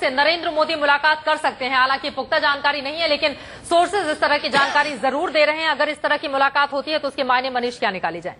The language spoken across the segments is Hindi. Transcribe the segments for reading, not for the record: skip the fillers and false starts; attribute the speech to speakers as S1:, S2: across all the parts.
S1: से नरेंद्र मोदी मुलाकात कर सकते हैं। हालांकि पुख्ता जानकारी नहीं है, लेकिन सोर्सेज इस तरह की जानकारी जरूर दे रहे हैं। अगर इस तरह की मुलाकात होती है तो उसके मायने मनीष क्या निकाले जाए?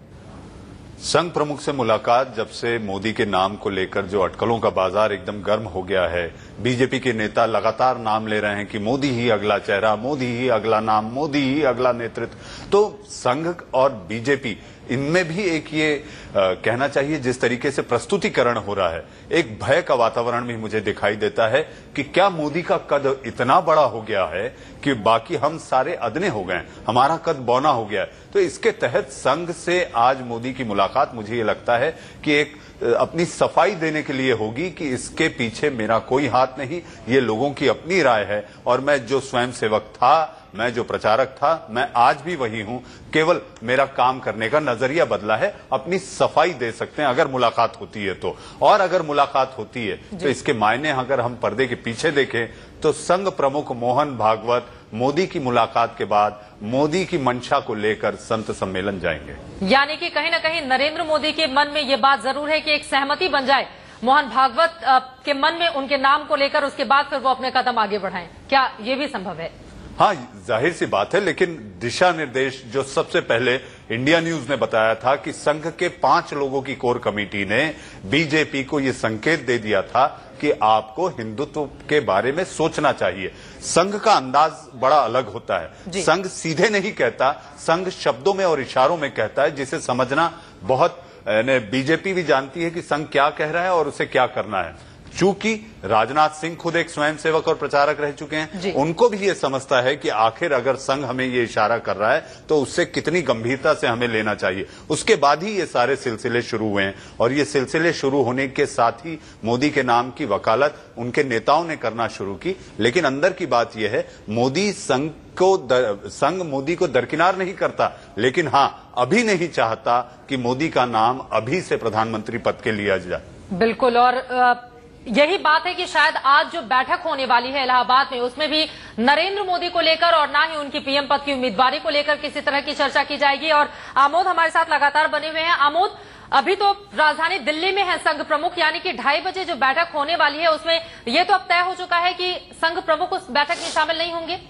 S2: संघ प्रमुख से मुलाकात जब से मोदी के नाम को लेकर जो अटकलों का बाजार एकदम गर्म हो गया है, बीजेपी के नेता लगातार नाम ले रहे हैं कि मोदी ही अगला चेहरा, मोदी ही अगला नाम, मोदी ही अगला नेतृत्व। तो संघ और बीजेपी इनमें भी एक ये कहना चाहिए जिस तरीके से प्रस्तुतिकरण हो रहा है, एक भय का वातावरण भी मुझे दिखाई देता है कि क्या मोदी का कद इतना बड़ा हो गया है कि बाकी हम सारे अदने हो गए, हमारा कद बौना हो गया है। तो इसके तहत संघ से आज मोदी की मुलाकात मुझे ये लगता है कि एक अपनी सफाई देने के लिए होगी कि इसके पीछे मेरा कोई हाथ नहीं, ये लोगों की अपनी राय है और मैं जो स्वयंसेवक था, मैं जो प्रचारक था, मैं आज भी वही हूं। केवल मेरा काम करने का नजरिया बदला है। अपनी सफाई दे सकते हैं अगर मुलाकात होती है तो। और अगर मुलाकात होती है तो इसके मायने अगर हम पर्दे के पीछे देखें तो संघ प्रमुख मोहन भागवत मोदी की मुलाकात के बाद मोदी की मंशा को लेकर संत सम्मेलन जाएंगे। यानी
S1: कि कहीं ना कहीं नरेंद्र मोदी के मन में ये बात जरूर है कि एक सहमति बन जाए मोहन भागवत के मन में उनके नाम को लेकर, उसके बाद फिर वो अपने कदम आगे बढ़ाएं। क्या ये भी संभव है?
S2: हाँ, जाहिर सी बात है, लेकिन दिशा निर्देश जो सबसे पहले इंडिया न्यूज ने बताया था कि संघ के 5 लोगों की कोर कमेटी ने बीजेपी को यह संकेत दे दिया था कि आपको हिंदुत्व के बारे में सोचना चाहिए। संघ का अंदाज बड़ा अलग होता है। संघ सीधे नहीं कहता, संघ शब्दों में और इशारों में कहता है, जिसे समझना बहुत बीजेपी भी जानती है कि संघ क्या कह रहा है और उसे क्या करना है। चूंकि राजनाथ सिंह खुद एक स्वयंसेवक और प्रचारक रह चुके हैं, उनको भी ये समझता है कि आखिर अगर संघ हमें ये इशारा कर रहा है तो उससे कितनी गंभीरता से हमें लेना चाहिए। उसके बाद ही ये सारे सिलसिले शुरू हुए हैं और ये सिलसिले शुरू होने के साथ ही मोदी के नाम की वकालत उनके नेताओं ने करना शुरू की। लेकिन अंदर की बात यह है, मोदी संघ मोदी को दरकिनार नहीं करता, लेकिन हाँ, अभी नहीं चाहता कि मोदी का नाम अभी से प्रधानमंत्री पद के लिया जाए।
S1: बिल्कुल, और यही बात है कि शायद आज जो बैठक होने वाली है इलाहाबाद में, उसमें भी नरेंद्र मोदी को लेकर और ना ही उनकी पीएम पद की उम्मीदवारी को लेकर किसी तरह की चर्चा की जाएगी। और आमोद हमारे साथ लगातार बने हुए हैं। आमोद, अभी तो राजधानी दिल्ली में है संघ प्रमुख, यानी कि 2:30 बजे जो बैठक होने वाली है उसमें ये तो अब तय हो चुका है कि संघ प्रमुख उस बैठक में शामिल नहीं होंगे।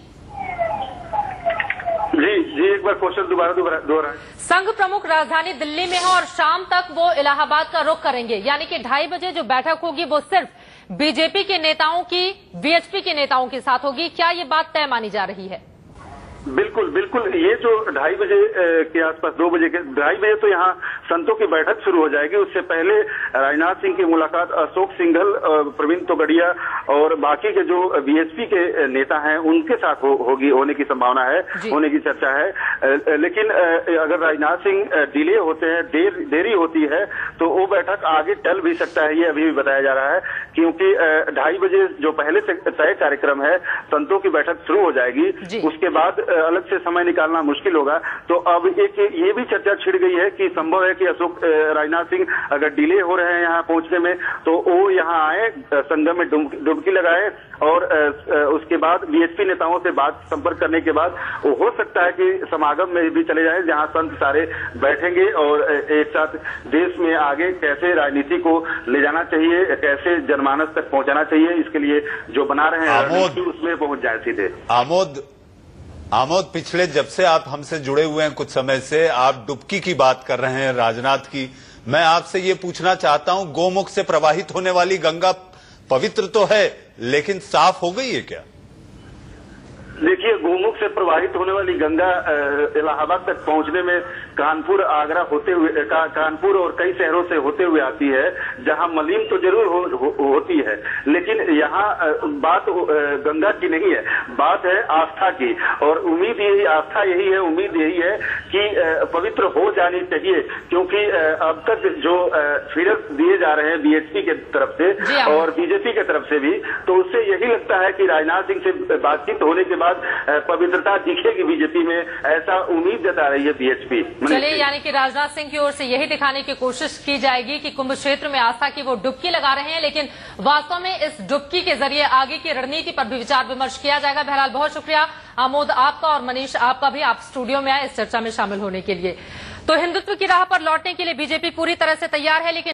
S3: जी, एक बार क्वेश्चन दोबारा।
S1: संघ प्रमुख राजधानी दिल्ली में है और शाम तक वो इलाहाबाद का रुख करेंगे, यानी कि 2:30 बजे जो बैठक होगी वो सिर्फ बीजेपी के नेताओं की, वीएचपी के नेताओं के साथ होगी। क्या ये बात तय मानी जा रही है?
S3: बिल्कुल, ये जो 2:30 बजे के आसपास, 2 बजे के 2:30 बजे तो यहाँ संतों की बैठक शुरू हो जाएगी। उससे पहले राजनाथ सिंह की मुलाकात अशोक सिंघल, प्रवीण तोगड़िया और बाकी के जो बीएसपी के नेता हैं उनके साथ होने की संभावना है, होने की चर्चा है। लेकिन अगर राजनाथ सिंह डिले होते हैं, देरी होती है तो वो बैठक आगे टल भी सकता है, ये अभी भी बताया जा रहा है। क्योंकि 2:30 बजे जो पहले से तय कार्यक्रम है, संतों की बैठक शुरू हो जाएगी, उसके बाद अलग से समय निकालना मुश्किल होगा। तो अब एक ये भी चर्चा छिड़ गई है कि संभव है कि राजनाथ सिंह अगर डिले हो रहे हैं यहाँ पहुंचने में तो वो यहाँ आए, संगम में डुबकी लगाए और उसके बाद बीएसपी नेताओं से बात संपर्क करने के बाद वो हो सकता है कि समागम में भी चले जाए, जहाँ संत सारे बैठेंगे और एक साथ देश में आगे कैसे राजनीति को ले जाना चाहिए, कैसे जनमानस तक पहुंचाना चाहिए, इसके लिए जो बना रहे हैं उसमें पहुंच जाए सीधे।
S2: आमोद, पिछले जब से आप हमसे जुड़े हुए हैं कुछ समय से, आप डुबकी की बात कर रहे हैं, राजनाथ की। मैं आपसे ये पूछना चाहता हूं, गोमुख से प्रवाहित होने वाली गंगा पवित्र तो है, लेकिन साफ हो गई है क्या?
S3: देखिए, गोमुख से प्रवाहित होने वाली गंगा इलाहाबाद तक पहुंचने में कानपुर, आगरा होते हुए, कानपुर और कई शहरों से होते हुए आती है, जहां मलिन तो जरूर होती है, लेकिन यहाँ बात गंगा की नहीं है, बात है आस्था की। और उम्मीद यही, आस्था यही है, उम्मीद यही है कि पवित्र हो जानी चाहिए। क्योंकि अब तक जो फिगर दिए जा रहे हैं बीएसपी के तरफ से और बीजेपी के तरफ से भी, तो उससे यही लगता है कि राजनाथ सिंह से बातचीत होने के बाद पवित्रता दिखेगी बीजेपी में, ऐसा उम्मीद जता रही है बीएसपी।
S1: चलिए, यानी कि राजनाथ सिंह की ओर से यही दिखाने की कोशिश की जाएगी कि कुंभ क्षेत्र में आस्था की वो डुबकी लगा रहे हैं, लेकिन वास्तव में इस डुबकी के जरिए आगे की रणनीति पर भी विचार विमर्श किया जाएगा। बहरहाल बहुत शुक्रिया आमोद आपका और मनीष आपका भी, आप स्टूडियो में आए इस चर्चा में शामिल होने के लिए। तो हिंदुत्व की राह पर लौटने के लिए बीजेपी पूरी तरह से तैयार है, लेकिन